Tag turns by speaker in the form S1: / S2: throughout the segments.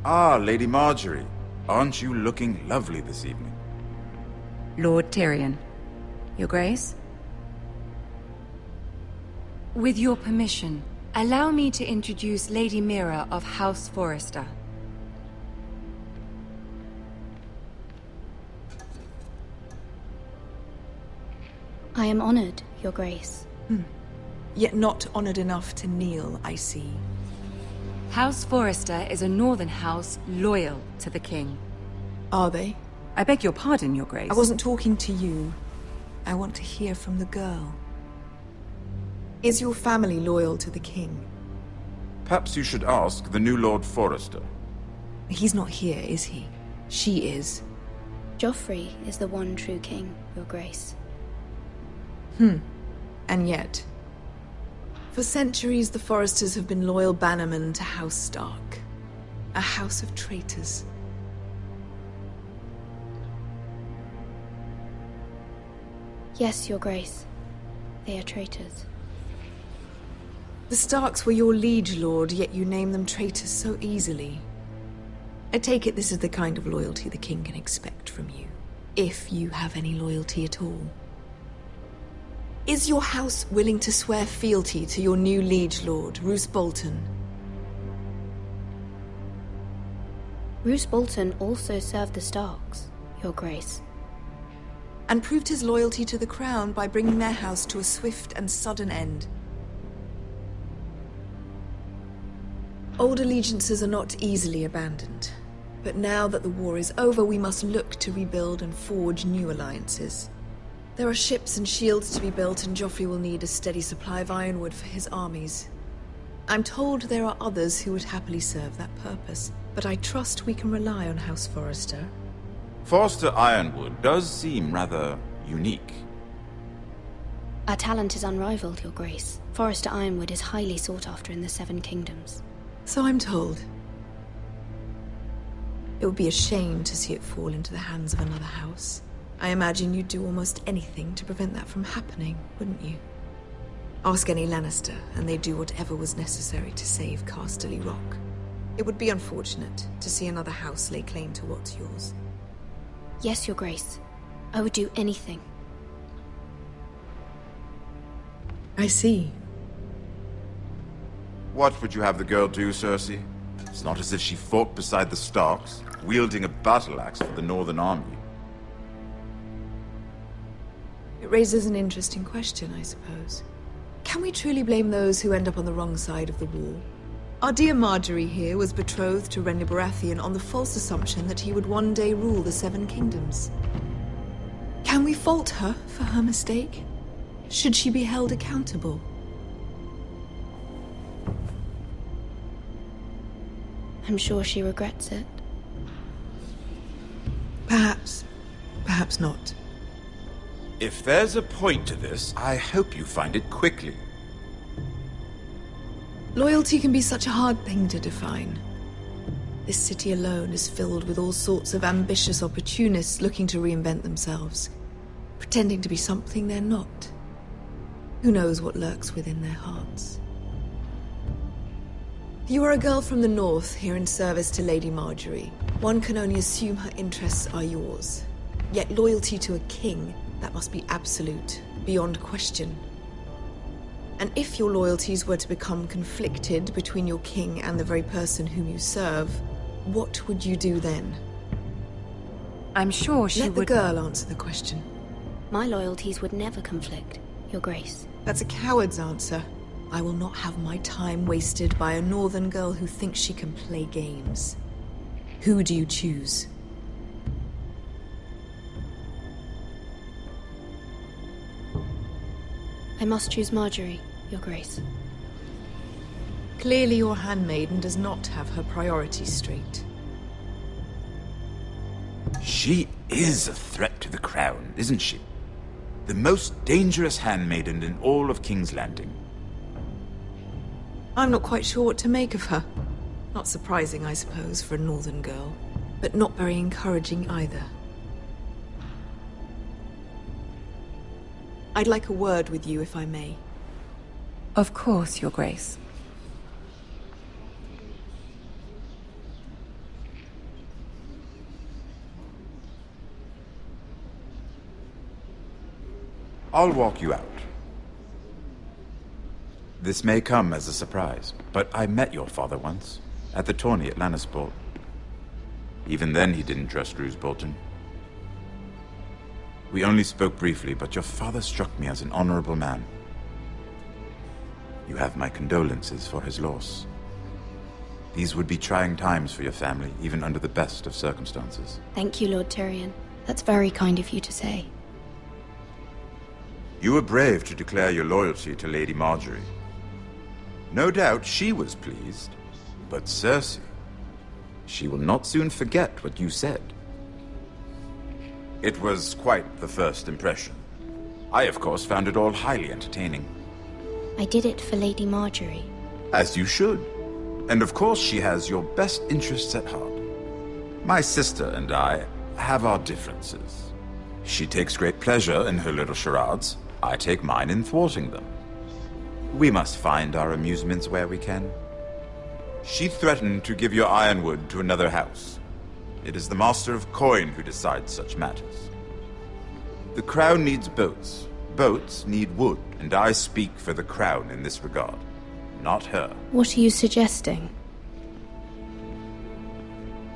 S1: Ah, Lady Marjorie. Aren't you looking lovely this evening?
S2: Lord Tyrion. Your Grace? With your permission, allow me to introduce Lady Mira of House Forrester.
S3: I am honored, Your Grace.
S4: Yet not honored enough to kneel, I see.
S2: House Forrester is a northern house loyal to the king.
S4: Are they?
S2: I beg your pardon, Your Grace.
S4: I wasn't talking to you. I want to hear from the girl. Is your family loyal to the king?
S1: Perhaps you should ask the new Lord Forrester.
S4: He's not here, is he? She is.
S3: Joffrey is the one true king, Your Grace.
S4: And yet, for centuries the Forresters have been loyal bannermen to House Stark. A house of traitors.
S3: Yes, Your Grace. They are traitors.
S4: The Starks were your liege lord, yet you name them traitors so easily. I take it this is the kind of loyalty the king can expect from you. If you have any loyalty at all. Is your house willing to swear fealty to your new liege lord, Roose Bolton?
S3: Roose Bolton also served the Starks, Your Grace.
S4: And proved his loyalty to the crown by bringing their house to a swift and sudden end. Old allegiances are not easily abandoned. But now that the war is over, we must look to rebuild and forge new alliances. There are ships and shields to be built, and Joffrey will need a steady supply of ironwood for his armies. I'm told there are others who would happily serve that purpose, but I trust we can rely on House Forrester.
S1: Forrester Ironwood does seem rather unique.
S3: Our talent is unrivaled, Your Grace. Forrester Ironwood is highly sought after in the Seven Kingdoms.
S4: So I'm told. It would be a shame to see it fall into the hands of another house. I imagine you'd do almost anything to prevent that from happening, wouldn't you? Ask any Lannister, and they'd do whatever was necessary to save Casterly Rock. It would be unfortunate to see another house lay claim to what's yours.
S3: Yes, Your Grace. I would do anything.
S4: I see.
S1: What would you have the girl do, Cersei? It's not as if she fought beside the Starks, wielding a battle axe for the Northern Army.
S4: It raises an interesting question, I suppose. Can we truly blame those who end up on the wrong side of the war? Our dear Marjorie here was betrothed to Renly Baratheon on the false assumption that he would one day rule the Seven Kingdoms. Can we fault her for her mistake? Should she be held accountable?
S3: I'm sure she regrets it.
S4: Perhaps. Perhaps not.
S1: If there's a point to this, I hope you find it quickly.
S4: Loyalty can be such a hard thing to define. This city alone is filled with all sorts of ambitious opportunists looking to reinvent themselves, pretending to be something they're not. Who knows what lurks within their hearts? You are a girl from the north, here in service to Lady Marjorie. One can only assume her interests are yours. Yet loyalty to a king, that must be absolute, beyond question. And if your loyalties were to become conflicted between your king and the very person whom you serve, what would you do then?
S2: I'm sure she
S4: would...
S2: would...
S4: Let the girl answer the question.
S3: My loyalties would never conflict, Your Grace.
S4: That's a coward's answer. I will not have my time wasted by a northern girl who thinks she can play games. Who do you choose?
S3: I must choose Marjorie, Your Grace.
S4: Clearly your handmaiden does not have her priorities straight.
S1: She is a threat to the crown, isn't she? The most dangerous handmaiden in all of King's Landing.
S4: I'm not quite sure what to make of her. Not surprising, I suppose, for a northern girl, but not very encouraging either. I'd like a word with you, if I may.
S2: Of course, Your Grace.
S1: I'll walk you out. This may come as a surprise, but I met your father once, at the tourney at Lannisport. Even then he didn't trust Roose Bolton. We only spoke briefly, but your father struck me as an honorable man. You have my condolences for his loss. These would be trying times for your family, even under the best of circumstances.
S3: Thank you, Lord Tyrion. That's very kind of you to say.
S1: You were brave to declare your loyalty to Lady Margaery. No doubt she was pleased, but Cersei, she will not soon forget what you said. It was quite the first impression. I, of course, found it all highly entertaining.
S3: I did it for Lady Margaery.
S1: As you should. And of course she has your best interests at heart. My sister and I have our differences. She takes great pleasure in her little charades. I take mine in thwarting them. We must find our amusements where we can. She threatened to give your ironwood to another house. It is the Master of Coin who decides such matters. The Crown needs boats. Boats need wood, and I speak for the Crown in this regard. Not her.
S3: What are you suggesting?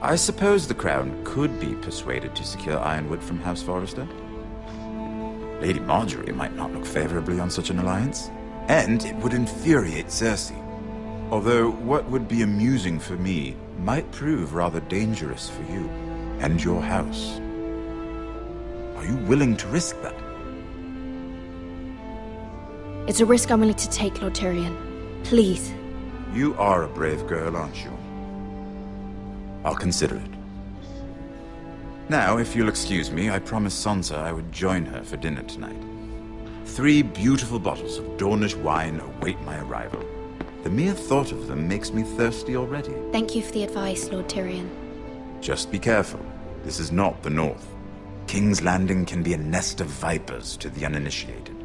S1: I suppose the Crown could be persuaded to secure ironwood from House Forrester. Lady Margaery might not look favorably on such an alliance, and it would infuriate Cersei. Although what would be amusing for me might prove rather dangerous for you and your house. Are you willing to risk that?
S3: It's a risk I'm willing to take, Lord Tyrion. Please.
S1: You are a brave girl, aren't you? I'll consider it. Now, if you'll excuse me, I promised Sansa I would join her for dinner tonight. 3 beautiful bottles of Dornish wine await my arrival. The mere thought of them makes me thirsty already.
S3: Thank you for the advice, Lord Tyrion.
S1: Just be careful. This is not the North. King's Landing can be a nest of vipers to the uninitiated.